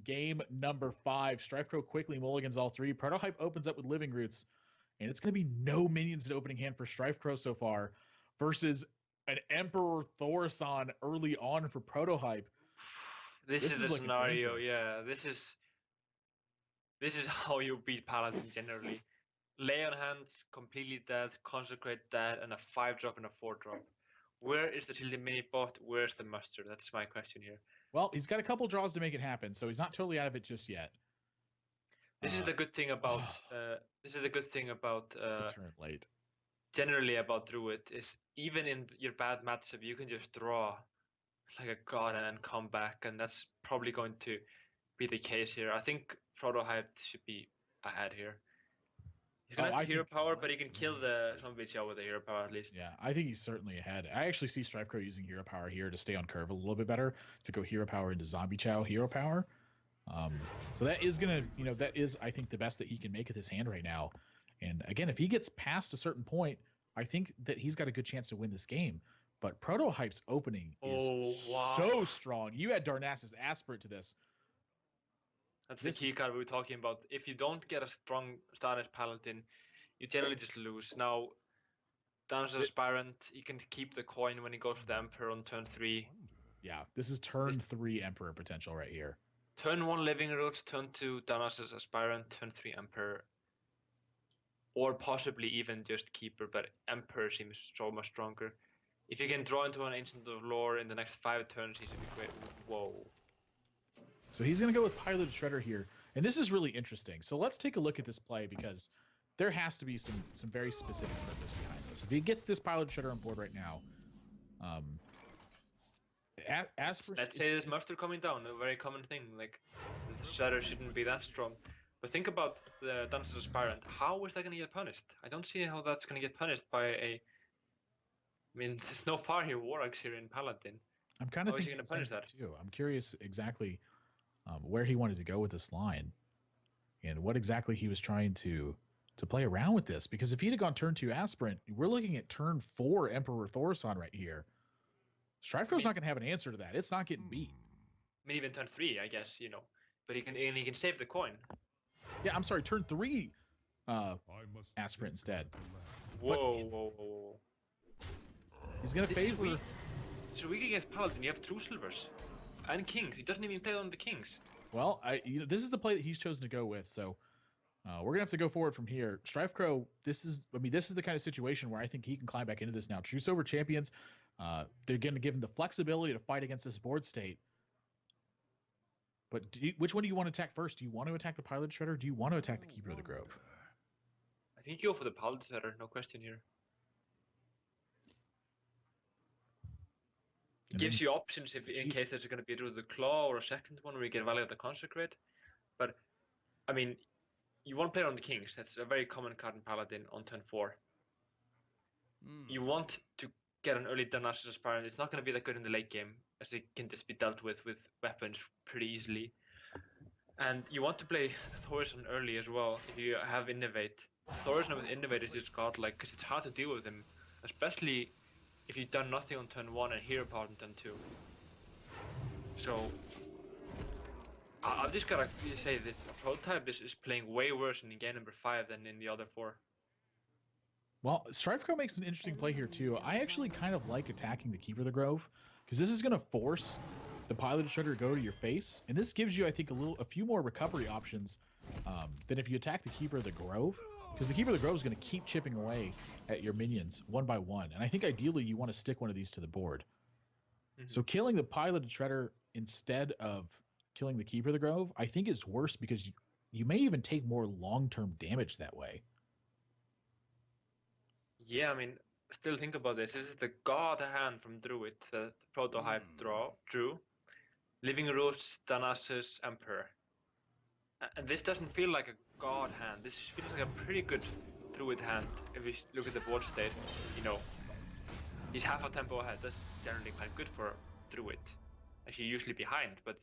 game number 5. StrifeCro quickly mulligans all 3. ProtoHype opens up with Living Roots, and it's going to be no minions in opening hand for StrifeCro so far versus an Emperor Thorson early on for ProtoHype. This is the scenario, yeah. This is how you beat Paladin generally. Lay on hands, completely dead, consecrate dead, and a 5-drop and a 4-drop. Where is the tilted mini bot? Where's the mustard? That's my question here. Well, he's got a couple draws to make it happen, so he's not totally out of it just yet. This is the good thing about it's a turn late. Generally about Druid is even in your bad matchup you can just draw like a god and come back, and that's probably going to be the case here. I think ProtoHype should be ahead here. He's gonna have hero power, but he can kill the zombie bitch with the hero power at least. Yeah, I think he's certainly ahead. I actually see StrifeCro using hero power here to stay on curve a little bit better, to go hero power into zombie chow hero power. So that is gonna, that is, I think, the best that he can make with his hand right now. And again, if he gets past a certain point, I think that he's got a good chance to win this game. But ProtoHype's opening is so strong. You had Darnassus Aspirant to this. That's the key card we were talking about. If you don't get a strong start as Paladin, you generally just lose. Now, Darnassus Aspirant, he can keep the coin when he goes for the Emperor on turn 3. Yeah, this is turn 3 Emperor potential right here. Turn 1 Living Roots, turn 2 Darnassus Aspirant, turn 3 Emperor. Or possibly even just Keeper, but Emperor seems so much stronger. If you can draw into an Ancient of Lore in the next 5 turns, he's going to be great. Whoa. So he's going to go with Piloted Shredder here. And this is really interesting. So let's take a look at this play, because there has to be some very specific purpose behind this. If he gets this Piloted Shredder on board right now, let's say there's mustard coming down, a very common thing. Like, the Shredder shouldn't be that strong. But think about the Darnassus Aspirant. How is that going to get punished? I don't see how that's going to get punished by a... I mean, there's no far here Warrocks here in Paladin. I'm kind of thinking the same thing too. I'm curious exactly where he wanted to go with this line, and what exactly he was trying to play around with this. Because if he'd have gone turn 2 Aspirant, we're looking at turn 4 Emperor Thorson right here. StrifeCro's not going to have an answer to that. It's not getting beat. Maybe even turn 3, I guess, But he can save the coin. Yeah, I'm sorry, turn 3 Aspirant instead. Whoa. He's going to favor... So weak against Paladin, you have 2 silvers. And kings. He doesn't even play on the kings. Well, this is the play that he's chosen to go with, so we're going to have to go forward from here. StrifeCro, this is the kind of situation where I think he can climb back into this now. Truce over champions, they're going to give him the flexibility to fight against this board state. But which one do you want to attack first? Do you want to attack the Pilot Shredder, or do you want to attack the Keeper of the Grove? I think you go for the Pilot Shredder, no question here. It gives you options in case there's going to be either the Claw or a second one where you can validate the Consecrate. But, I mean, you want to play on the Kings. That's a very common card in Paladin on turn 4. You want to get an early Darnassus Aspirant. It's not going to be that good in the late game, as it can just be dealt with weapons pretty easily. And you want to play Thorson early as well if you have Innovate. Thorson with Innovate is just godlike, because it's hard to deal with him, especially if you've done nothing on turn 1 and hero power on turn 2. So, I've just got to say this, ProtoHype is playing way worse in game number 5 than in the other 4. Well, StrifeCro makes an interesting play here too. I actually kind of like attacking the Keeper of the Grove, because this is going to force the Piloted Shredder to go to your face, and this gives you, I think, a few more recovery options than if you attack the Keeper of the Grove, because the Keeper of the Grove is going to keep chipping away at your minions one by one, and I think ideally you want to stick one of these to the board. So killing the Piloted Shredder instead of killing the Keeper of the Grove, I think is worse, because you may even take more long-term damage that way. Yeah, I mean, still think about this. This is the god hand from Druid, the ProtoHype drew. Living Roots, Darnassus, Emperor. And this doesn't feel like a god hand. This feels like a pretty good Druid hand if you look at the board state. He's half a tempo ahead. That's generally quite good for Druid. Actually, usually behind, but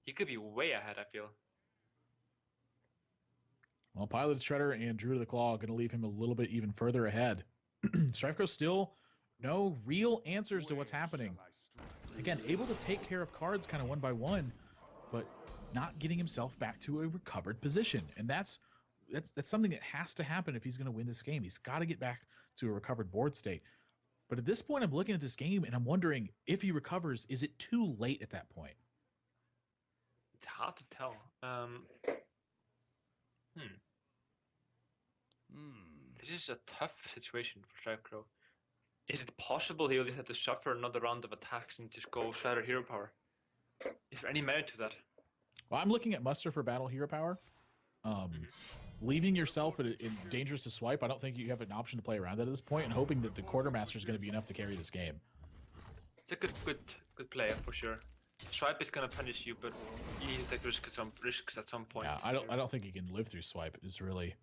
he could be way ahead, I feel. Well, Pilot Shredder and Druid of the Claw are going to leave him a little bit even further ahead. StrifeCro still no real answers to what's happening. Again, able to take care of cards kind of one by one, but not getting himself back to a recovered position. And that's something that has to happen if he's going to win this game. He's got to get back to a recovered board state. But at this point, I'm looking at this game and I'm wondering, if he recovers, is it too late at that point? It's hard to tell. This is a tough situation for StrifeCro. Is it possible he will have to suffer another round of attacks and just go Shattered Hero Power? Is there any merit to that? Well, I'm looking at muster for battle hero power. Leaving yourself in dangerous to swipe, I don't think you have an option to play around that at this point, and hoping that the Quartermaster is going to be enough to carry this game. It's a good player for sure. Swipe is going to punish you, but you need to take risks at some point. Yeah, I don't think you can live through swipe. Is really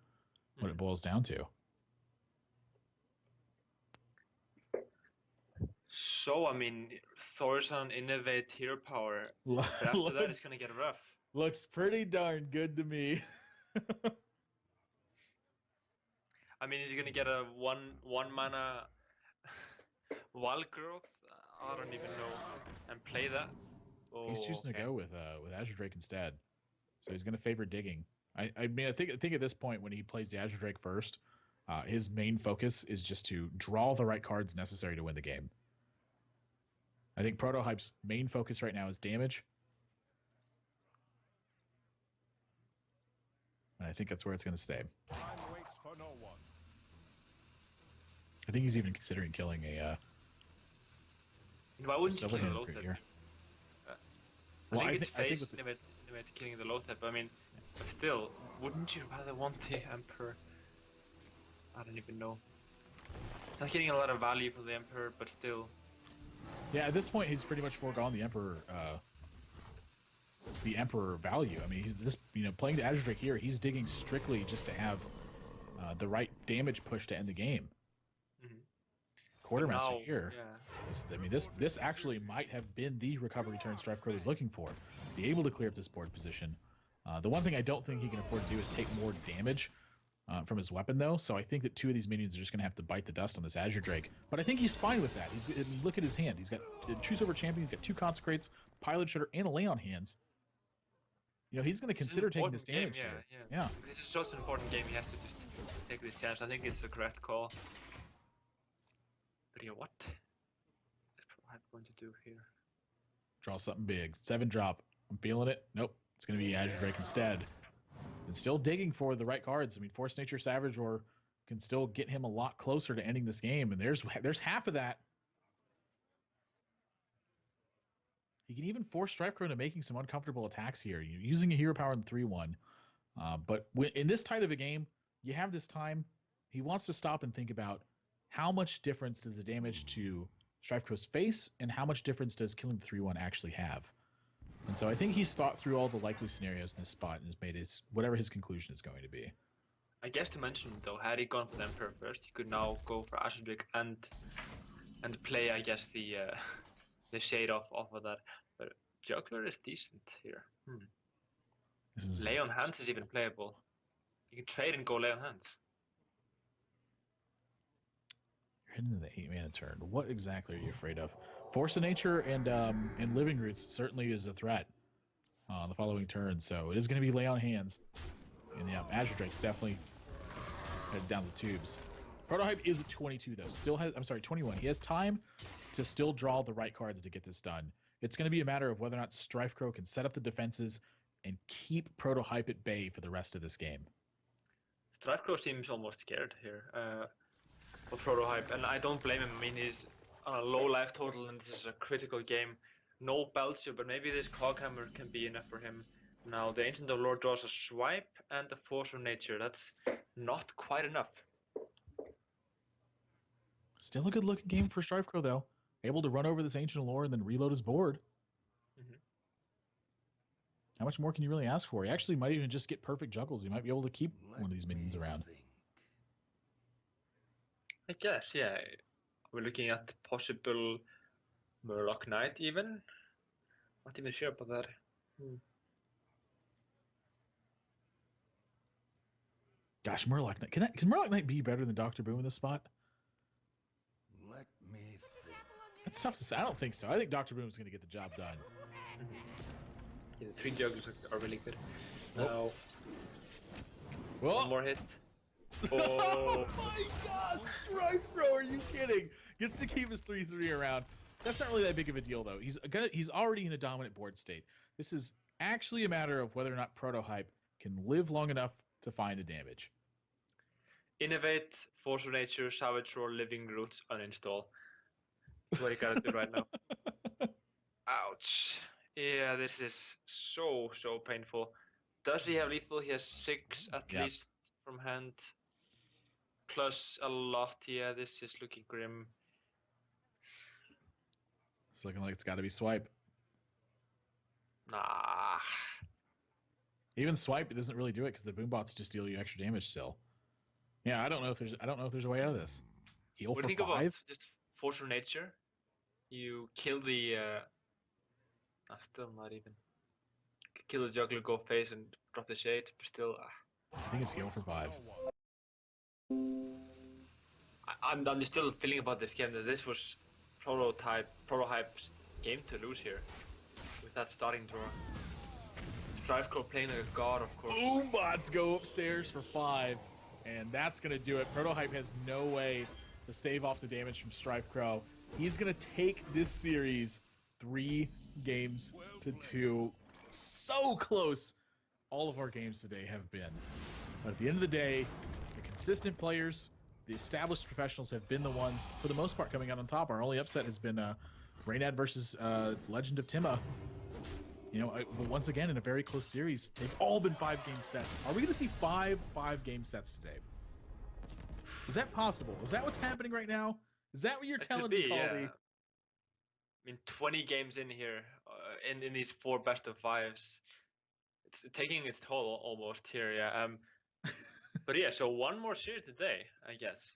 what it boils down to. So I mean, Thorson innovate hero power. But after that, it's going to get rough. Looks pretty darn good to me. I mean, is he gonna get a one mana wild growth? I don't even know. And play that. Oh, he's choosing to go with Azure Drake instead, so he's gonna favor digging. I mean, I think at this point when he plays the Azure Drake first, his main focus is just to draw the right cards necessary to win the game. I think ProtoHype's main focus right now is damage. And I think that's where it's going to stay. I think he's even considering killing a. Why wouldn't you kill a low type? Here. I think it's face killing the low type. I mean, but still, wouldn't you rather want the Emperor? I don't even know. It's not getting a lot of value for the Emperor, but still. Yeah, at this point, he's pretty much foregone the Emperor value. I mean, he's playing the Azure Drake here. He's digging strictly just to have the right damage push to end the game. Quartermaster here. Yeah. I mean, this actually might have been the recovery turn StrifeCro was looking for. Be able to clear up this board position. The one thing I don't think he can afford to do is take more damage from his weapon, though. So I think that two of these minions are just going to have to bite the dust on this Azure Drake. But I think he's fine with that. Look at his hand. He's got Choose Over Champion. He's got 2 Consecrates, Pilot Shooter, and a Lay on hands. He's going to consider taking this damage here. Yeah. This is such an important game. He has to just take this chance. I think it's a correct call. But yeah, what is ProtoHype going to do here? Draw something big. 7 drop. I'm feeling it. Nope. It's going to be Azure Drake instead. And still digging for the right cards. I mean, Force Nature Savage or can still get him a lot closer to ending this game. And there's half of that. He can even force StrifeCro into making some uncomfortable attacks here. You're using a hero power in 3-1. But in this tight of a game, you have this time. He wants to stop and think about how much difference does the damage to StrifeCro's face and how much difference does killing the 3-1 actually have. And so I think he's thought through all the likely scenarios in this spot and has made whatever his conclusion is going to be. I guess to mention though, had he gone for the Emperor first, he could now go for Azure Drake and play, I guess, the shade off of that. But Juggler is decent here. Lay on Hands is even playable. You can trade and go Lay on Hands. You're heading into the 8-mana turn. What exactly are you afraid of? Force of Nature and Living Roots certainly is a threat on the following turn, so it is going to be Lay on Hands. And yeah, Azure Drake's definitely headed down the tubes. ProtoHype is at 22 though. 21. He has time to still draw the right cards to get this done. It's going to be a matter of whether or not StrifeCro can set up the defenses and keep ProtoHype at bay for the rest of this game. StrifeCro seems almost scared here for ProtoHype, and I don't blame him. I mean, he's on a low life total, and this is a critical game. No Belcher, but maybe this Coghammer can be enough for him. Now, the Ancient of Lord draws a Swipe and a Force of Nature. That's not quite enough. Still a good-looking game for StrifeCro, though. Able to run over this Ancient Allure and then reload his board. How much more can you really ask for? He actually might even just get perfect juggles. He might be able to keep one of these minions around. I guess, yeah. We're looking at possible Murloc Knight even. Not even sure about that. Gosh, Murloc Knight. Can Murloc Knight be better than Dr. Boom in this spot? Let me think. That's tough to say. I don't think so. I think Dr. Boom is going to get the job done. Yeah, the 3 jugglers are really good. Oh. Now, Whoa. one more hit. Oh Oh, my god, StrifeCro, are you kidding? Gets to keep his 3/3 around. That's not really that big of a deal though. He's already in a dominant board state. This is actually a matter of whether or not ProtoHype can live long enough to find the damage. Innovate, Force of Nature, Savage Roar, Living Roots, uninstall. That's what you gotta do right now. Ouch. Yeah, this is so painful. Does he have lethal? He has 6 at Yep. least from hand. Plus a lot. Yeah, this is looking grim. It's looking like it's got to be swipe. Nah. Even swipe, it doesn't really do it because the boom bots just deal you extra damage still. Yeah, I don't know if there's a way out of this. Heal What for do you think 5. about just Force of Nature? You kill the still not even. Kill the juggler, go face and drop the shade, but still I think it's heal for 5. I'm still feeling about this game that this was ProtoHype's game to lose here with that starting draw. StrifeCro playing like a god, of course. Boom bots go upstairs for 5, and that's gonna do it. ProtoHype has no way to stave off the damage from StrifeCro. He's gonna take this series 3 games to 2. So close. All of our games today have been. But at the end of the day, the consistent players, the established professionals have been the ones, for the most part, coming out on top. Our only upset has been Reynad versus Legend of Timma. You know, once again, in a very close series. They've all been 5-game sets. Are we going to see 5-game sets today? Is that possible? Is that what's happening right now? Is that what you're telling me, Caldy? Yeah. I mean, 20 games in here, in these 4 best of 5s. It's taking its toll almost here, yeah. But yeah, so one more series today, I guess.